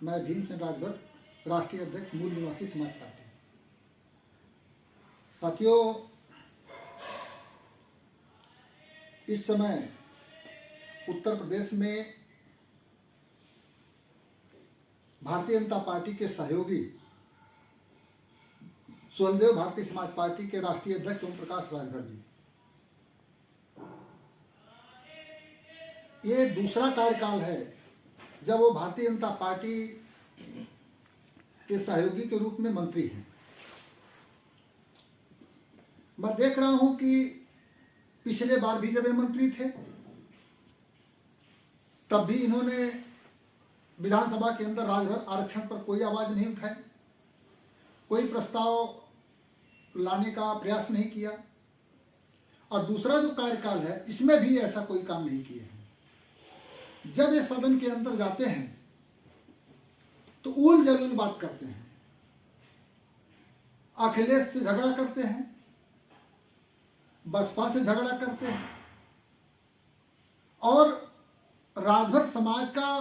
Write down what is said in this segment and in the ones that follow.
मैं भीमसेन राजभर, राष्ट्रीय अध्यक्ष मूल निवासी समाज पार्टी। साथियों, इस समय उत्तर प्रदेश में भारतीय जनता पार्टी के सहयोगी स्वयंदेव भारतीय समाज पार्टी के राष्ट्रीय अध्यक्ष ओम प्रकाश राजभर जी, ये दूसरा कार्यकाल है जब वो भारतीय जनता पार्टी के सहयोगी के रूप में मंत्री हैं। मैं देख रहा हूं कि पिछले बार भी जब ये मंत्री थे तब भी इन्होंने विधानसभा के अंदर राजभर आरक्षण पर कोई आवाज नहीं उठाई, कोई प्रस्ताव लाने का प्रयास नहीं किया, और दूसरा जो कार्यकाल है इसमें भी ऐसा कोई काम नहीं किए हैं। जब ये सदन के अंदर जाते हैं तो उल जलूल बात करते हैं, अखिलेश से झगड़ा करते हैं, बसपा से झगड़ा करते हैं, और राजभर समाज का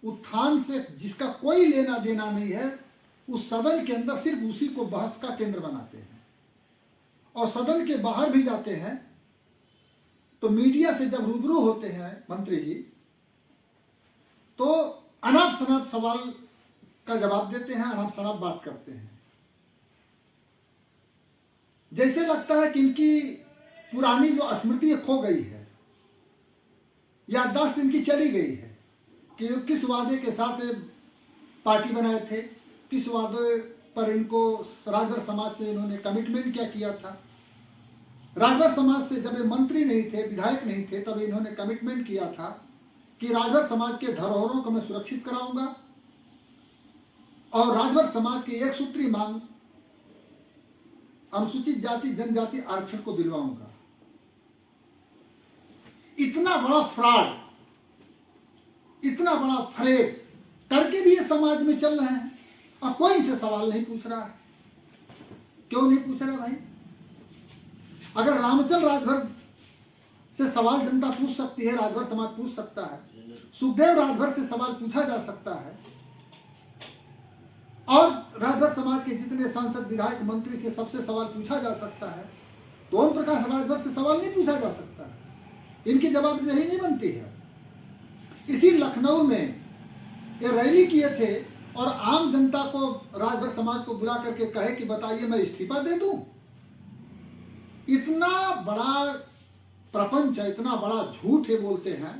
उत्थान से जिसका कोई लेना देना नहीं है उस सदन के अंदर सिर्फ उसी को बहस का केंद्र बनाते हैं। और सदन के बाहर भी जाते हैं तो मीडिया से जब रूबरू होते हैं मंत्री जी, तो अनाप शनाप सवाल का जवाब देते हैं, अनाप शनाप बात करते हैं। जैसे लगता है कि इनकी पुरानी जो स्मृति खो गई है, याददाश्त इनकी चली गई है कि किस वादे के साथ पार्टी बनाए थे, किस वादे पर इनको राजभर समाज से इन्होंने कमिटमेंट क्या किया था। राजभर समाज से जब ये मंत्री नहीं थे, विधायक नहीं थे, तब इन्होंने कमिटमेंट किया था कि राजभर समाज के धरोहरों को मैं सुरक्षित कराऊंगा और राजभर समाज की एक सूत्री मांग अनुसूचित जाति जनजाति आरक्षण को दिलवाऊंगा। इतना बड़ा फ्रॉड, इतना बड़ा फरेब करके भी ये समाज में चल रहे हैं और कोई इनसे सवाल नहीं पूछ रहा है। क्यों नहीं पूछ रहा भाई? अगर रामचंद्र राजभर से सवाल जनता पूछ सकती है, राजभर समाज पूछ सकता है, सुखदेव राजभर से सवाल पूछा जा सकता है, और राजभर समाज के जितने सांसद विधायक मंत्री से सबसे सवाल पूछा जा सकता है, तो ओम प्रकाश राजभर से सवाल नहीं पूछा जा सकता है। इनकी जवाबदेही नहीं बनती है। इसी लखनऊ में ये रैली किए थे और आम जनता को, राजभर समाज को बुला करके कहे कि बताइए मैं इस्तीफा दे दूं। इतना बड़ा प्रपंच है, इतना बड़ा झूठ ये बोलते हैं।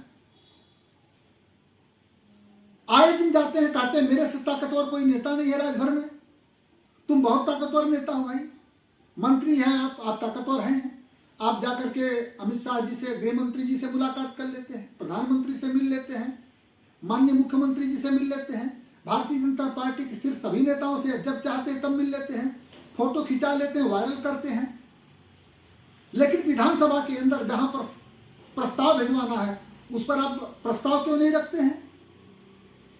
आए दिन जाते हैं, कहते हैं मेरे से ताकतवर कोई नेता नहीं है राजभर में। तुम बहुत ताकतवर नेता हो भाई, मंत्री हैं आप ताकतवर हैं। आप जाकर के अमित शाह जी से, गृह मंत्री जी से मुलाकात कर लेते हैं, प्रधानमंत्री से मिल लेते हैं, माननीय मुख्यमंत्री जी से मिल लेते हैं, भारतीय जनता पार्टी के सिर्फ सभी नेताओं से जब चाहते हैं तब मिल लेते हैं, फोटो खिंचा लेते हैं, वायरल करते हैं। लेकिन विधानसभा के अंदर जहां पर प्रस्ताव भिजवाना है उस पर आप प्रस्ताव क्यों नहीं रखते हैं?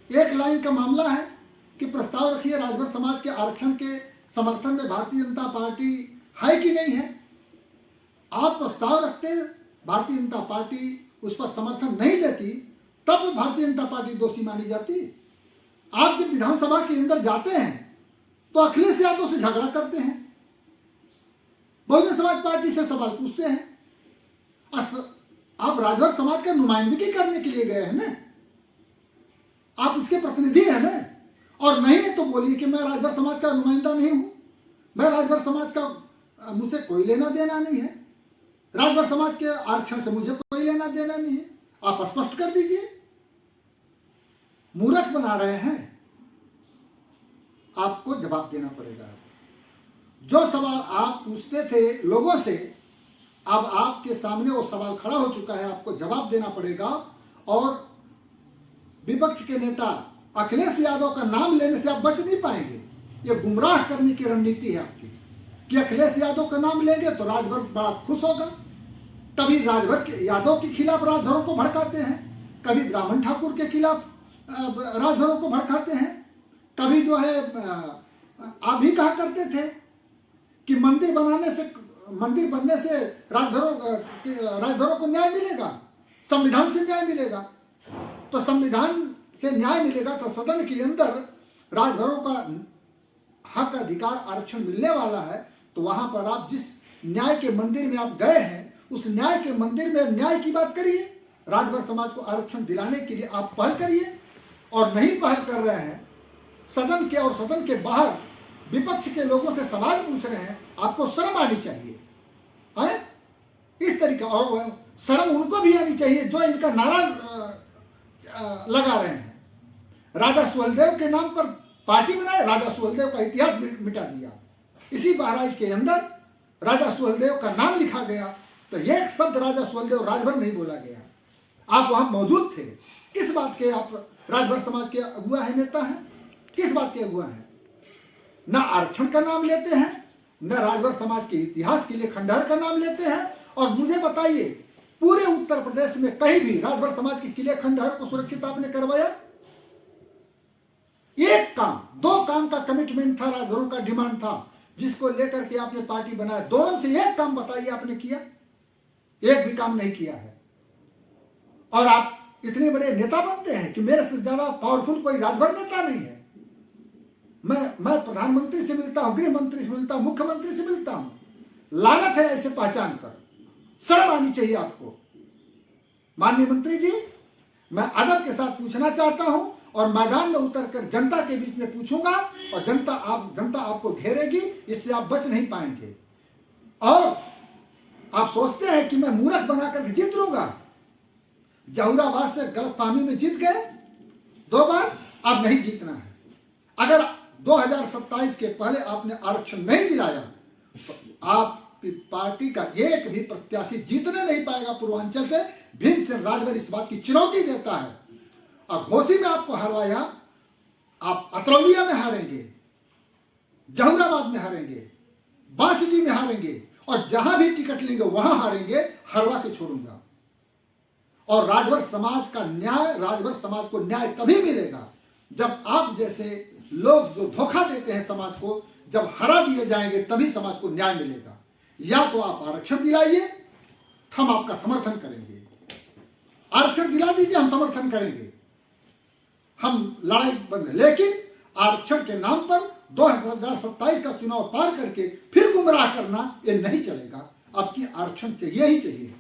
एक लाइन का मामला है कि प्रस्ताव रखिए, राजभर समाज के आरक्षण के समर्थन में भारतीय जनता पार्टी है कि नहीं है। आप प्रस्ताव रखते, भारतीय जनता पार्टी उस पर समर्थन नहीं देती, तब भारतीय जनता पार्टी दोषी मानी जाती। आप जब विधानसभा के अंदर जाते हैं तो अखिलेश यादव से झगड़ा करते हैं, बहुजन समाज पार्टी से सवाल पूछते हैं। आप राजभर समाज का नुमाइंदगी करने के लिए गए हैं ना, आप इसके प्रतिनिधि हैं ना, और नहीं है तो बोलिए कि मैं राजभर समाज का नुमाइंदा नहीं हूं, मैं राजभर समाज का, मुझसे कोई लेना देना नहीं है, राजभर समाज के आरक्षण से मुझे कोई लेना देना नहीं है। आप स्पष्ट कर दीजिए। मूर्ख बना रहे हैं, आपको जवाब देना पड़ेगा। जो सवाल आप पूछते थे लोगों से, अब आपके सामने वो सवाल खड़ा हो चुका है, आपको जवाब देना पड़ेगा। और विपक्ष के नेता अखिलेश यादव का नाम लेने से आप बच नहीं पाएंगे। ये गुमराह करने की रणनीति है आपकी कि अखिलेश यादव का नाम लेंगे तो राजभर बड़ा खुश होगा। कभी राजभर के यादव के खिलाफ राजभरों को भड़काते हैं, कभी ब्राह्मण ठाकुर के खिलाफ राजभरों को भड़काते हैं, कभी जो है आप भी कहा करते थे कि मंदिर बनने से राजभरों को न्याय मिलेगा, संविधान से न्याय मिलेगा। तो संविधान से न्याय मिलेगा तो सदन के अंदर राजभरों का हक अधिकार आरक्षण मिलने वाला है, तो वहां पर आप जिस न्याय के मंदिर में आप गए हैं उस न्याय के मंदिर में न्याय की बात करिए। राजभर समाज को आरक्षण दिलाने के लिए आप पहल करिए, और नहीं पहल कर रहे हैं सदन के और सदन के बाहर विपक्ष के लोगों से सवाल पूछ रहे हैं, आपको शर्म आनी चाहिए है? इस तरीके, और शर्म उनको भी आनी चाहिए जो इनका नारा लगा रहे हैं। राजा सुहेलदेव के नाम पर पार्टी बनाए, राजा सुहेलदेव का इतिहास मिटा दिया। इसी बहराइच के अंदर राजा सुहेलदेव का नाम लिखा गया तो एक शब्द राजा सुहेलदेव राजभर नहीं बोला गया। आप वहां मौजूद थे। किस बात के आप राजभर समाज के अगुआ है, नेता हैं? किस बात के अगुआ हैं? न आरक्षण का नाम लेते हैं, न राजभर समाज के इतिहास के लिए खंडहर का नाम लेते हैं। और मुझे बताइए, पूरे उत्तर प्रदेश में कहीं भी राजभर समाज के किले खंडहर को सुरक्षित आपने करवाया? एक काम, दो काम का कमिटमेंट था, राजभरों का डिमांड था, जिसको लेकर के आपने पार्टी बनाया। दोनों से एक काम बताइए आपने किया? एक भी काम नहीं किया है। और आप इतने बड़े नेता बनते हैं कि मेरे से ज्यादा पावरफुल कोई राजभर नेता नहीं है। मैं प्रधानमंत्री से मिलता हूं, गृह मंत्री से मिलता हूं, मुख्यमंत्री से मिलता हूं। लानत है ऐसे पहचान कर, शर्म आनी चाहिए आपको। माननीय मंत्री जी, मैं अदब के साथ पूछना चाहता हूं और मैदान में उतरकर जनता के बीच में पूछूंगा, और जनता आपको घेरेगी, इससे आप बच नहीं पाएंगे। और आप सोचते हैं कि मैं मूर्ख बनाकर जीत लूंगा। जहुराबाद से गलतफहमी में जीत गए 2 बार, अब नहीं जीतना है। अगर 2027 के पहले आपने आरक्षण नहीं दिलाया तो आपकी पार्टी का एक भी प्रत्याशी जीतने नहीं पाएगा। पूर्वांचल के भीमसेन राजभर इस बात की चुनौती देता है। और घोसी में आपको हरवाया, आप अतरौलिया में हारेंगे, जहुराबाद में हारेंगे, बांसडी में हारेंगे, और जहां भी टिकट लेंगे वहां हारेंगे। हरवा के छोड़ूंगा। और राजभर समाज का न्याय, राजभर समाज को न्याय तभी मिलेगा जब आप जैसे लोग जो धोखा देते हैं समाज को, जब हरा दिए जाएंगे तभी समाज को न्याय मिलेगा। या तो आप आरक्षण दिलाइए, हम आपका समर्थन करेंगे। आरक्षण दिला दीजिए, हम समर्थन करेंगे, हम लड़ाई बंद। लेकिन आरक्षण के नाम पर 2027 का चुनाव पार करके फिर गुमराह करना, ये नहीं चलेगा। आपकी आरक्षण चाहिए ही चाहिए।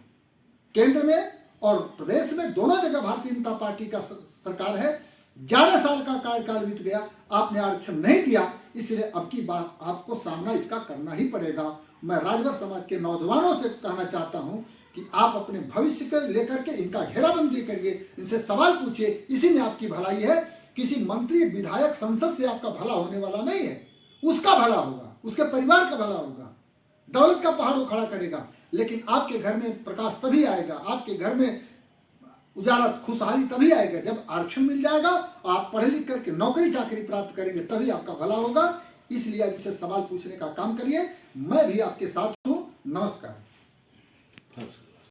केंद्र में और प्रदेश में दोनों जगह भारतीय जनता पार्टी का सरकार है। 11 साल का कार्यकाल बीत गया, आपने आरक्षण नहीं दिया, इसलिए अब की बात आपको सामना इसका करना ही पड़ेगा। मैं राजभर समाज के नौजवानों से कहना चाहता हूं कि आप अपने भविष्य को लेकर के इनका घेराबंदी करिए, इनसे सवाल पूछिए, इसी में आपकी भलाई है। किसी मंत्री, विधायक, संसद से आपका भला होने वाला नहीं है। उसका भला होगा, उसके परिवार का भला होगा, दौलत का पहाड़ वो खड़ा करेगा। लेकिन आपके घर में प्रकाश तभी आएगा, आपके घर में उजाला, खुशहाली तभी आएगा जब आरक्षण मिल जाएगा। आप पढ़े लिख करके नौकरी चाकरी प्राप्त करेंगे, तभी आपका भला होगा। इसलिए आप इसे सवाल पूछने का काम करिए। मैं भी आपके साथ हूं। नमस्कार।